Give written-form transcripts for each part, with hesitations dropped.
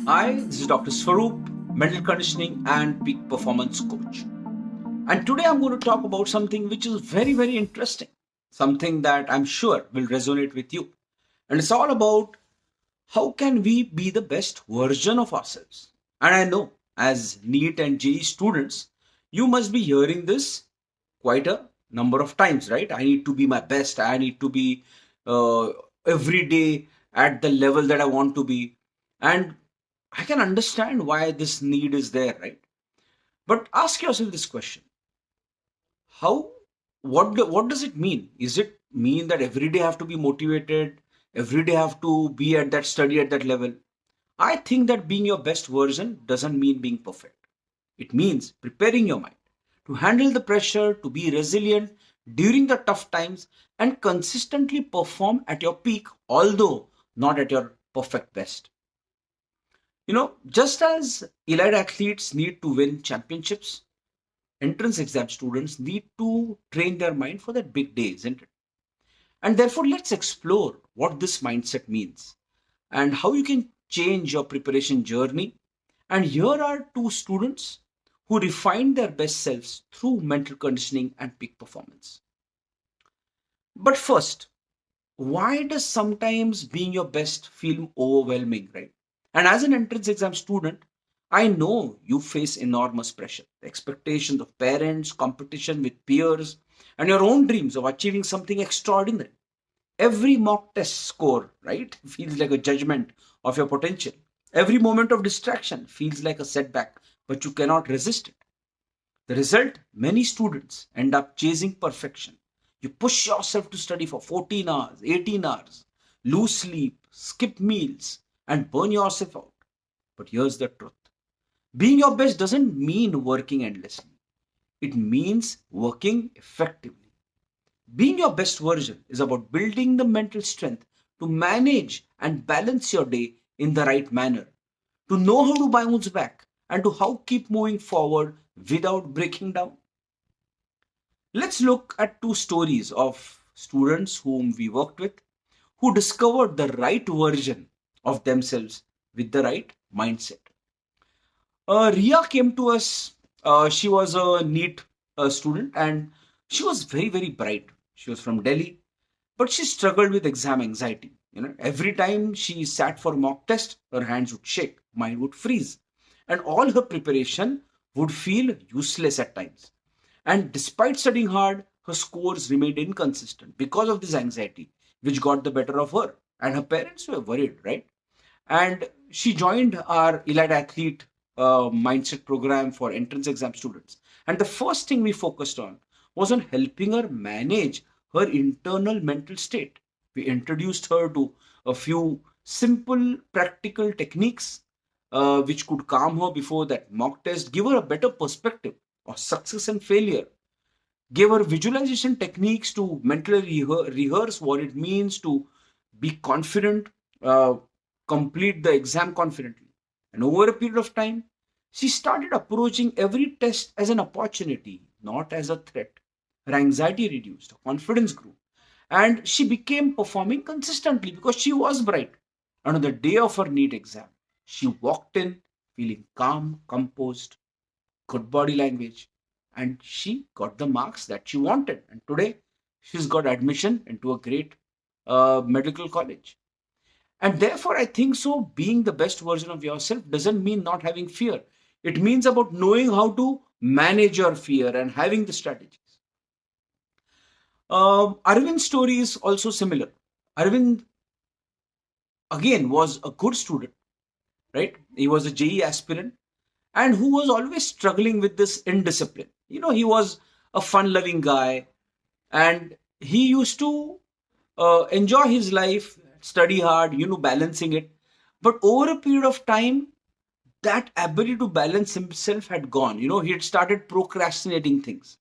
Hi, this is Dr. Swaroop, mental conditioning and peak performance coach. And today I'm going to talk about something which is very, very interesting, something that I'm sure will resonate with you. And it's all about how can we be the best version of ourselves. And I know as NEET and JEE students, you must be hearing this quite a number of times, right? I need to be my best. I need to be uh, every day at the level that I want to be. And I can understand why this need is there, right? But ask yourself this question: How? What does it mean? Is it mean that every day I have to be motivated? Every day I have to be at that study at that level? I think that being your best version doesn't mean being perfect. It means preparing your mind to handle the pressure, to be resilient during the tough times, and consistently perform at your peak, although not at your perfect best. Just as elite athletes need to win championships, entrance exam students need to train their mind for that big day, isn't it? And therefore, let's explore what this mindset means and how you can change your preparation journey. And here are two students who refined their best selves through mental conditioning and peak performance. But first, why does sometimes being your best feel overwhelming, right? And as an entrance exam student, I know you face enormous pressure, the expectations of parents, competition with peers, and your own dreams of achieving something extraordinary. Every mock test score, right, feels like a judgment of your potential. Every moment of distraction feels like a setback, but you cannot resist it. The result, many students end up chasing perfection. You push yourself to study for 14 hours, 18 hours, lose sleep, skip meals, and burn yourself out. But here's the truth: being your best doesn't mean working endlessly, it means working effectively. Being your best version is about building the mental strength to manage and balance your day in the right manner, to know how to bounce back, and to how keep moving forward without breaking down. Let's look at two stories of students whom we worked with who discovered the right version of themselves with the right mindset. Ria came to us. She was a NEET student and she was very, very bright. She was from Delhi, but she struggled with exam anxiety. Every time she sat for mock test, her hands would shake, mind would freeze, and all her preparation would feel useless at times. And despite studying hard, her scores remained inconsistent because of this anxiety, which got the better of her. And her parents were worried, right? And she joined our elite athlete mindset program for entrance exam students. And the first thing we focused on was on helping her manage her internal mental state. We introduced her to a few simple practical techniques which could calm her before that mock test, give her a better perspective of success and failure, gave her visualization techniques to mentally rehearse what it means to be confident, uh, complete the exam confidently. And over a period of time, she started approaching every test as an opportunity, not as a threat. Her anxiety reduced, her confidence grew, and she became performing consistently because she was bright. And on the day of her NEET exam, she walked in feeling calm, composed, good body language, and she got the marks that she wanted. And today, she's got admission into a great medical college. And therefore, I think so. Being the best version of yourself doesn't mean not having fear. It means about knowing how to manage your fear and having the strategies. Arvind's story is also similar. Arvind, again, was a good student, right? He was a JEE aspirant and who was always struggling with this indiscipline. He was a fun loving guy and he used to enjoy his life, study hard, balancing it. But over a period of time, that ability to balance himself had gone. He had started procrastinating things.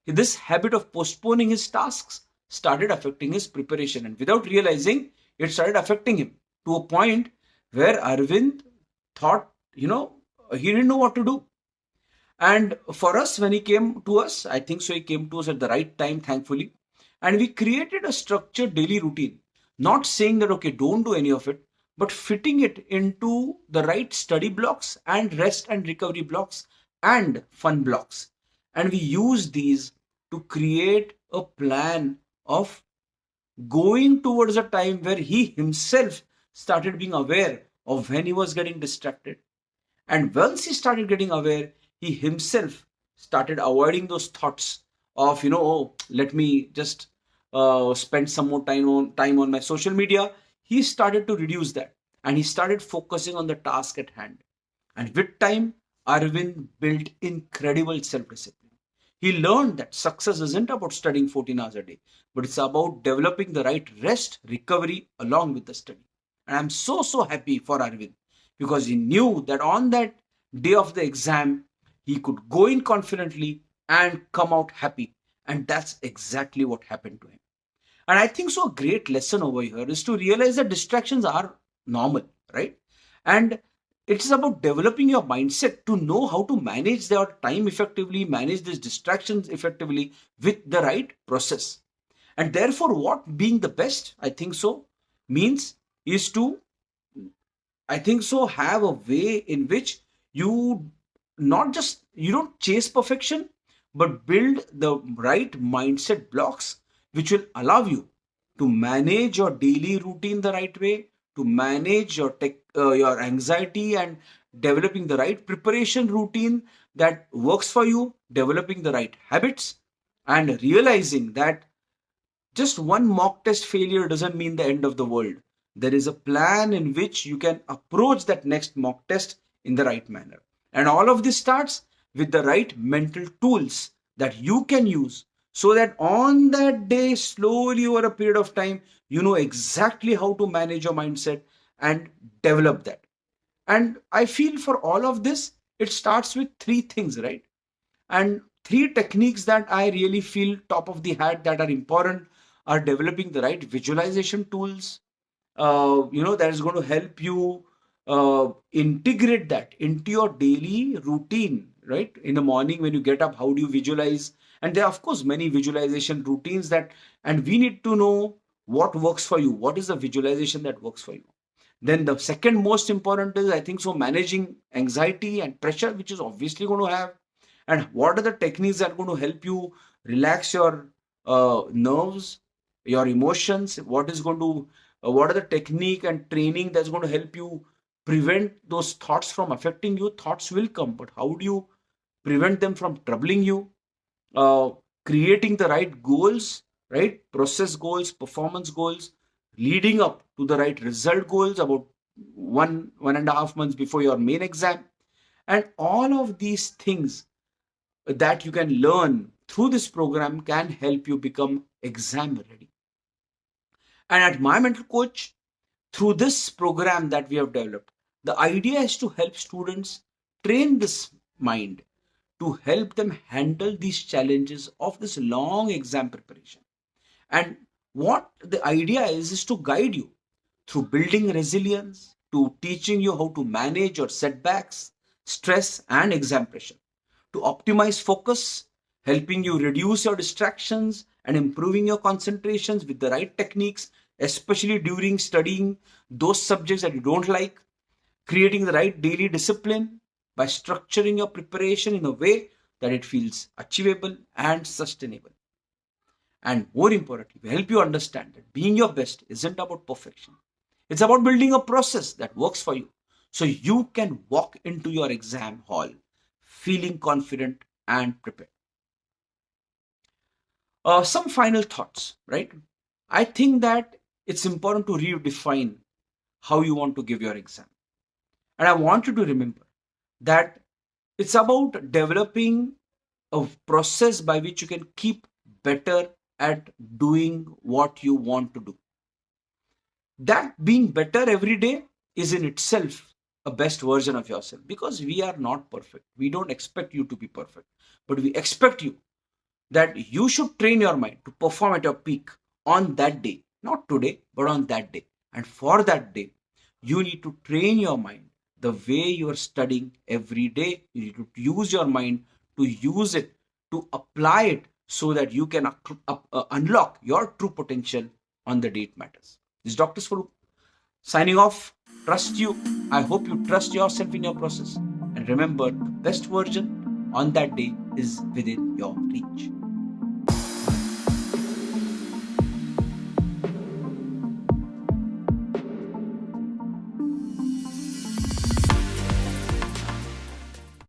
This habit of postponing his tasks started affecting his preparation, and without realizing, it started affecting him to a point where Arvind thought, he didn't know what to do. And for us, when he came to us, I think so, he came to us at the right time, thankfully. And we created a structured daily routine, not saying that, okay, don't do any of it, but fitting it into the right study blocks and rest and recovery blocks and fun blocks. And we use these to create a plan of going towards a time where he himself started being aware of when he was getting distracted. And once he started getting aware, he himself started avoiding those thoughts of, oh, let me just spend some more time on my social media. He started to reduce that, and he started focusing on the task at hand. And with time, Arvind built incredible self-discipline. He learned that success isn't about studying 14 hours a day, but it's about developing the right rest, recovery along with the study. And I'm so happy for Arvind, because he knew that on that day of the exam, he could go in confidently and come out happy. And that's exactly what happened to him. And I think so a great lesson over here is to realize that distractions are normal, right? And it's about developing your mindset to know how to manage your time effectively, manage these distractions effectively with the right process. And therefore, what being the best, I think so, means is to, I think so, have a way in which you not just, you don't chase perfection, but build the right mindset blocks which will allow you to manage your daily routine the right way, to manage your anxiety, and developing the right preparation routine that works for you, developing the right habits, and realizing that just one mock test failure doesn't mean the end of the world. There is a plan in which you can approach that next mock test in the right manner. And all of this starts with the right mental tools that you can use, so that on that day, slowly over a period of time, you know exactly how to manage your mindset and develop that. And I feel for all of this, it starts with three things, right? And three techniques that I really feel top of the hat that are important are developing the right visualization tools, that is going to help you integrate that into your daily routine, right? In the morning when you get up, how do you visualize? And there are, of course, many visualization routines that, and we need to know what works for you. What is the visualization that works for you? Then the second most important is, I think so, managing anxiety and pressure, which is obviously going to have. And what are the techniques that are going to help you relax your nerves, your emotions? What are the technique and training that's going to help you prevent those thoughts from affecting you? Thoughts will come, but how do you prevent them from troubling you? uh, Creating the right goals, right? Process goals, performance goals, leading up to the right result goals about 1.5 months before your main exam. And all of these things that you can learn through this program can help you become exam ready. And at My Mental Coach, through this program that we have developed, the idea is to help students train this mind to help them handle these challenges of this long exam preparation. And what the idea is to guide you through building resilience, to teaching you how to manage your setbacks, stress, and exam pressure, to optimize focus, helping you reduce your distractions and improving your concentrations with the right techniques, especially during studying those subjects that you don't like, creating the right daily discipline by structuring your preparation in a way that it feels achievable and sustainable. And more importantly, we help you understand that being your best isn't about perfection. It's about building a process that works for you so you can walk into your exam hall feeling confident and prepared. Some final thoughts, right? I think that it's important to redefine how you want to give your exam. And I want you to remember that it's about developing a process by which you can keep better at doing what you want to do. That being better every day is in itself a best version of yourself, because we are not perfect. We don't expect you to be perfect, but we expect you that you should train your mind to perform at your peak on that day, not today, but on that day. And for that day, you need to train your mind the way you are studying every day. You need to use your mind to use it, to apply it so that you can unlock your true potential on the day it matters. This is Dr. Swaroop Signing off, trust you. I hope you trust yourself in your process. And remember, the best version on that day is within your reach.